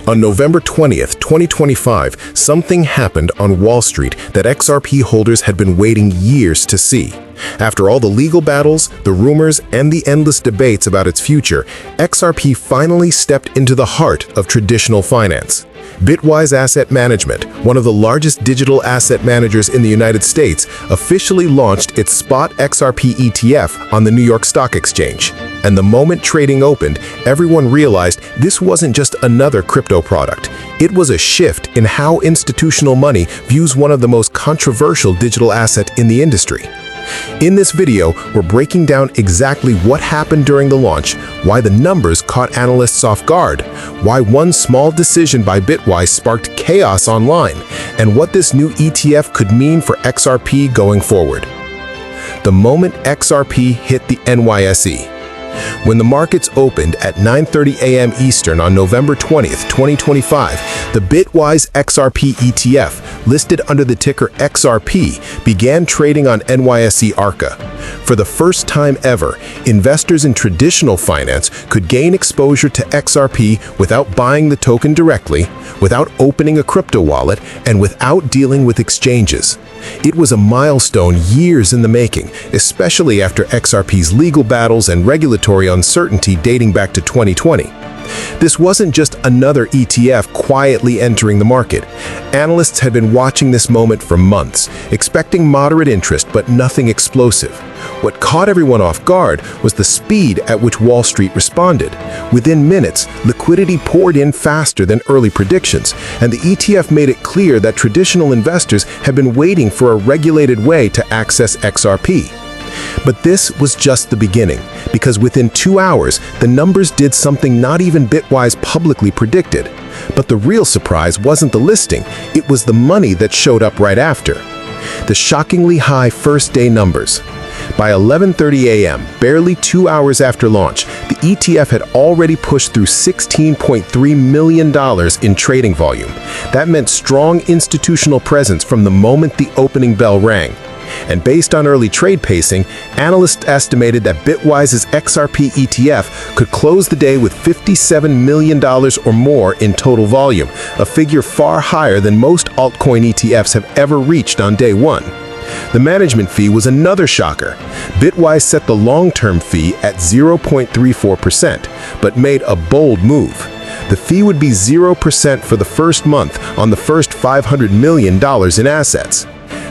On November 20th, 2025, something happened on Wall Street that XRP holders had been waiting years to see. After all the legal battles, the rumors, and the endless debates about its future, XRP finally stepped into the heart of traditional finance. Bitwise Asset Management, one of the largest digital asset managers in the United States, officially launched its spot XRP ETF on the New York Stock Exchange. And the moment trading opened, everyone realized this wasn't just another crypto product. It was a shift in how institutional money views one of the most controversial digital assets in the industry. In this video, we're breaking down exactly what happened during the launch, why the numbers caught analysts off guard, why one small decision by Bitwise sparked chaos online, and what this new ETF could mean for XRP going forward. The moment XRP hit the NYSE. When the markets opened at 9:30 a.m. Eastern on November 20th, 2025, the Bitwise XRP ETF, listed under the ticker XRP, began trading on NYSE Arca. For the first time ever, investors in traditional finance could gain exposure to XRP without buying the token directly, without opening a crypto wallet, and without dealing with exchanges. It was a milestone years in the making, especially after XRP's legal battles and regulatory uncertainty dating back to 2020. This wasn't just another ETF quietly entering the market. Analysts had been watching this moment for months, expecting moderate interest but nothing explosive. What caught everyone off guard was the speed at which Wall Street responded. Within minutes, liquidity poured in faster than early predictions, and the ETF made it clear that traditional investors had been waiting for a regulated way to access XRP. But this was just the beginning, because within 2 hours, the numbers did something not even Bitwise publicly predicted. But the real surprise wasn't the listing, it was the money that showed up right after. The shockingly high first-day numbers. By 11:30 a.m., barely 2 hours after launch, the ETF had already pushed through $16.3 million in trading volume. That meant strong institutional presence from the moment the opening bell rang. And based on early trade pacing, analysts estimated that Bitwise's XRP ETF could close the day with $57 million or more in total volume, a figure far higher than most altcoin ETFs have ever reached on day one. The management fee was another shocker. Bitwise set the long-term fee at 0.34%, but made a bold move. The fee would be 0% for the first month on the first $500 million in assets.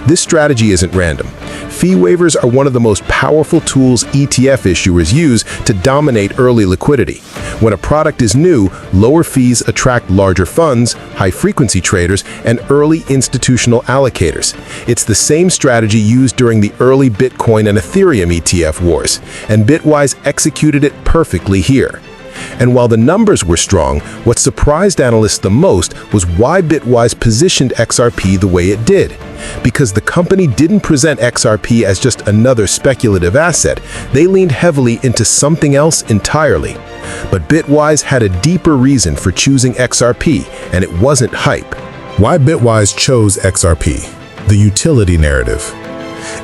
This strategy isn't random. Fee waivers are one of the most powerful tools ETF issuers use to dominate early liquidity. When a product is new, lower fees attract larger funds, high-frequency traders, and early institutional allocators. It's the same strategy used during the early Bitcoin and Ethereum ETF wars, and Bitwise executed it perfectly here. And while the numbers were strong, what surprised analysts the most was why Bitwise positioned XRP the way it did. Because the company didn't present XRP as just another speculative asset, they leaned heavily into something else entirely. But Bitwise had a deeper reason for choosing XRP, and it wasn't hype. Why Bitwise chose XRP? The utility narrative.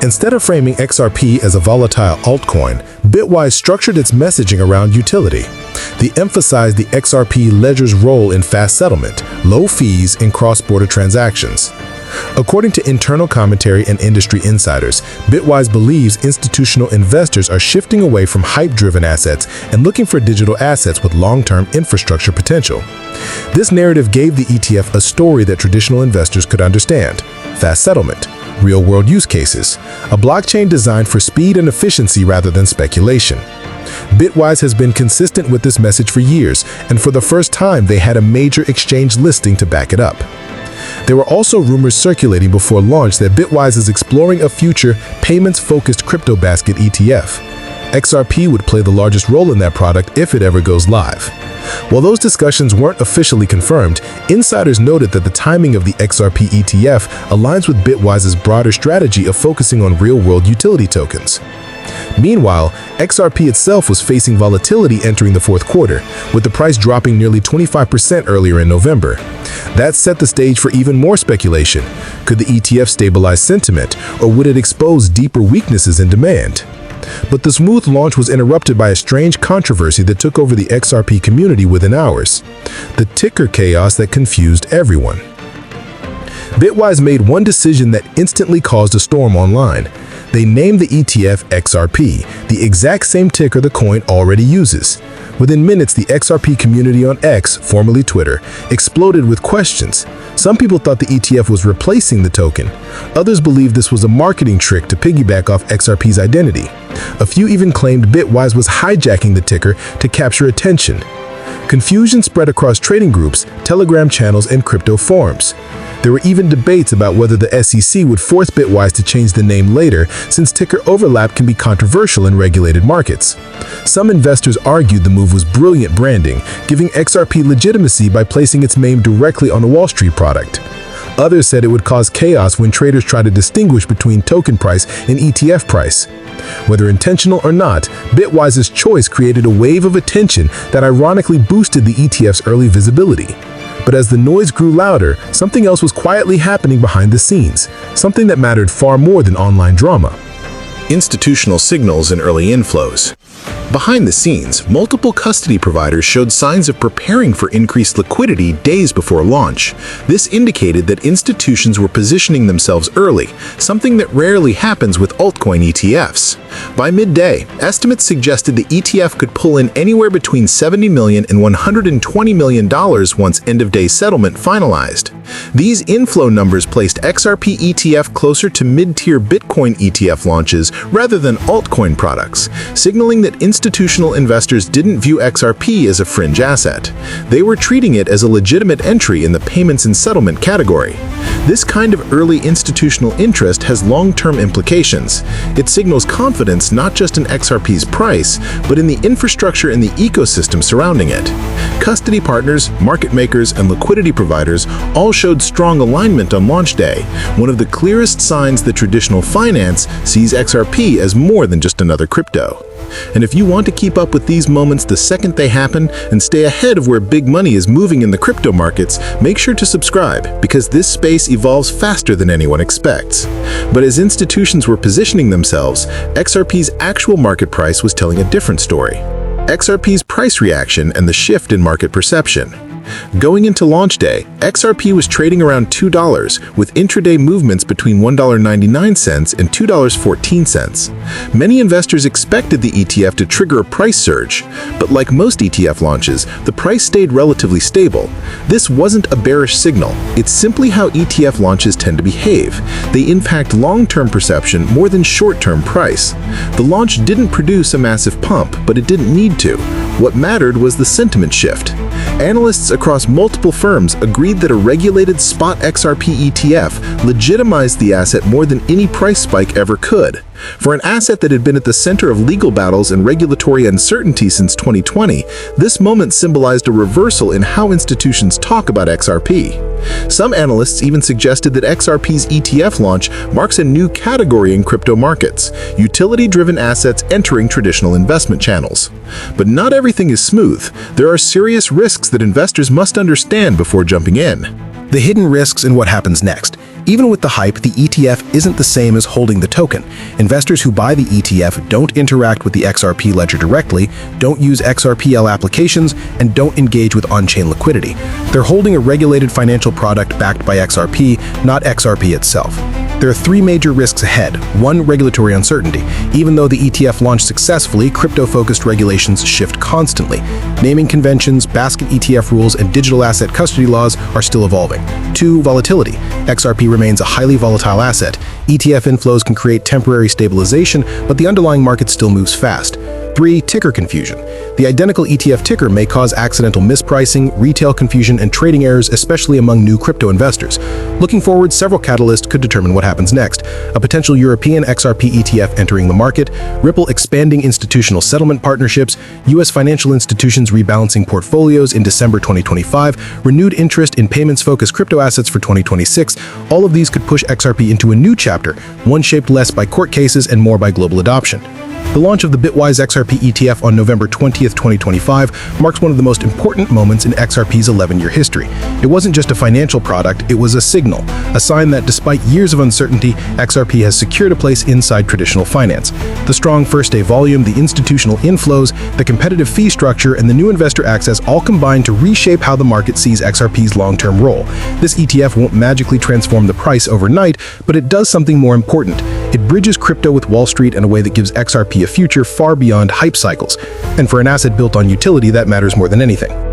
Instead of framing XRP as a volatile altcoin, Bitwise structured its messaging around utility. They emphasized the XRP Ledger's role in fast settlement, low fees, and cross-border transactions. According to internal commentary and industry insiders, Bitwise believes institutional investors are shifting away from hype-driven assets and looking for digital assets with long-term infrastructure potential. This narrative gave the ETF a story that traditional investors could understand: fast settlement, real-world use cases, a blockchain designed for speed and efficiency rather than speculation. Bitwise has been consistent with this message for years, and for the first time they had a major exchange listing to back it up. There were also rumors circulating before launch that Bitwise is exploring a future payments-focused crypto basket ETF. XRP would play the largest role in that product if it ever goes live. While those discussions weren't officially confirmed, insiders noted that the timing of the XRP ETF aligns with Bitwise's broader strategy of focusing on real-world utility tokens. Meanwhile, XRP itself was facing volatility entering the fourth quarter, with the price dropping nearly 25% earlier in November. That set the stage for even more speculation. Could the ETF stabilize sentiment, or would it expose deeper weaknesses in demand? But the smooth launch was interrupted by a strange controversy that took over the XRP community within hours. The ticker chaos that confused everyone. Bitwise made one decision that instantly caused a storm online. They named the ETF XRP, the exact same ticker the coin already uses. Within minutes, the XRP community on X, formerly Twitter, exploded with questions. Some people thought the ETF was replacing the token. Others believed this was a marketing trick to piggyback off XRP's identity. A few even claimed Bitwise was hijacking the ticker to capture attention. Confusion spread across trading groups, Telegram channels, and crypto forums. There were even debates about whether the SEC would force Bitwise to change the name later, since ticker overlap can be controversial in regulated markets. Some investors argued the move was brilliant branding, giving XRP legitimacy by placing its name directly on a Wall Street product. Others said it would cause chaos when traders try to distinguish between token price and ETF price. Whether intentional or not, Bitwise's choice created a wave of attention that ironically boosted the ETF's early visibility. But as the noise grew louder, something else was quietly happening behind the scenes, something that mattered far more than online drama. Institutional signals and early inflows. Behind the scenes, multiple custody providers showed signs of preparing for increased liquidity days before launch. This indicated that institutions were positioning themselves early, something that rarely happens with altcoin ETFs. By midday, estimates suggested the ETF could pull in anywhere between $70 million and $120 million once end-of-day settlement finalized. These inflow numbers placed XRP ETF closer to mid-tier Bitcoin ETF launches rather than altcoin products, signaling that institutional investors didn't view XRP as a fringe asset. They were treating it as a legitimate entry in the payments and settlement category. This kind of early institutional interest has long-term implications. It signals confidence not just in XRP's price, but in the infrastructure and the ecosystem surrounding it. Custody partners, market makers, and liquidity providers all showed strong alignment on launch day, one of the clearest signs that traditional finance sees XRP as more than just another crypto. And if you want to keep up with these moments the second they happen and stay ahead of where big money is moving in the crypto markets, make sure to subscribe, because this space evolves faster than anyone expects. But as institutions were positioning themselves, XRP's actual market price was telling a different story. XRP's price reaction and the shift in market perception. Going into launch day, XRP was trading around $2, with intraday movements between $1.99 and $2.14. Many investors expected the ETF to trigger a price surge, but like most ETF launches, the price stayed relatively stable. This wasn't a bearish signal, it's simply how ETF launches tend to behave. They impact long-term perception more than short-term price. The launch didn't produce a massive pump, but it didn't need to. What mattered was the sentiment shift. Analysts across multiple firms agreed that a regulated spot XRP ETF legitimized the asset more than any price spike ever could. For an asset that had been at the center of legal battles and regulatory uncertainty since 2020, this moment symbolized a reversal in how institutions talk about XRP. Some analysts even suggested that XRP's ETF launch marks a new category in crypto markets, utility-driven assets entering traditional investment channels. But not everything is smooth. There are serious risks that investors must understand before jumping in. The hidden risks and what happens next. Even with the hype, the ETF isn't the same as holding the token. Investors who buy the ETF don't interact with the XRP ledger directly, don't use XRPL applications, and don't engage with on-chain liquidity. They're holding a regulated financial product backed by XRP, not XRP itself. There are three major risks ahead. One, regulatory uncertainty. Even though the ETF launched successfully, crypto-focused regulations shift constantly. Naming conventions, basket ETF rules, and digital asset custody laws are still evolving. Two, volatility. XRP remains a highly volatile asset. ETF inflows can create temporary stabilization, but the underlying market still moves fast. 3. Ticker confusion. The identical ETF ticker may cause accidental mispricing, retail confusion, and trading errors, especially among new crypto investors. Looking forward, several catalysts could determine what happens next. A potential European XRP ETF entering the market, Ripple expanding institutional settlement partnerships, U.S. financial institutions rebalancing portfolios in December 2025, renewed interest in payments-focused crypto assets for 2026. All of these could push XRP into a new chapter, one shaped less by court cases and more by global adoption. The launch of the Bitwise XRP ETF on November 20th, 2025 marks one of the most important moments in XRP's 11-year history. It wasn't just a financial product, it was a signal, a sign that despite years of uncertainty, XRP has secured a place inside traditional finance. The strong first-day volume, the institutional inflows, the competitive fee structure, and the new investor access all combine to reshape how the market sees XRP's long-term role. This ETF won't magically transform the price overnight, but it does something more important. It bridges crypto with Wall Street in a way that gives XRP a future far beyond hype cycles. And for an asset built on utility, that matters more than anything.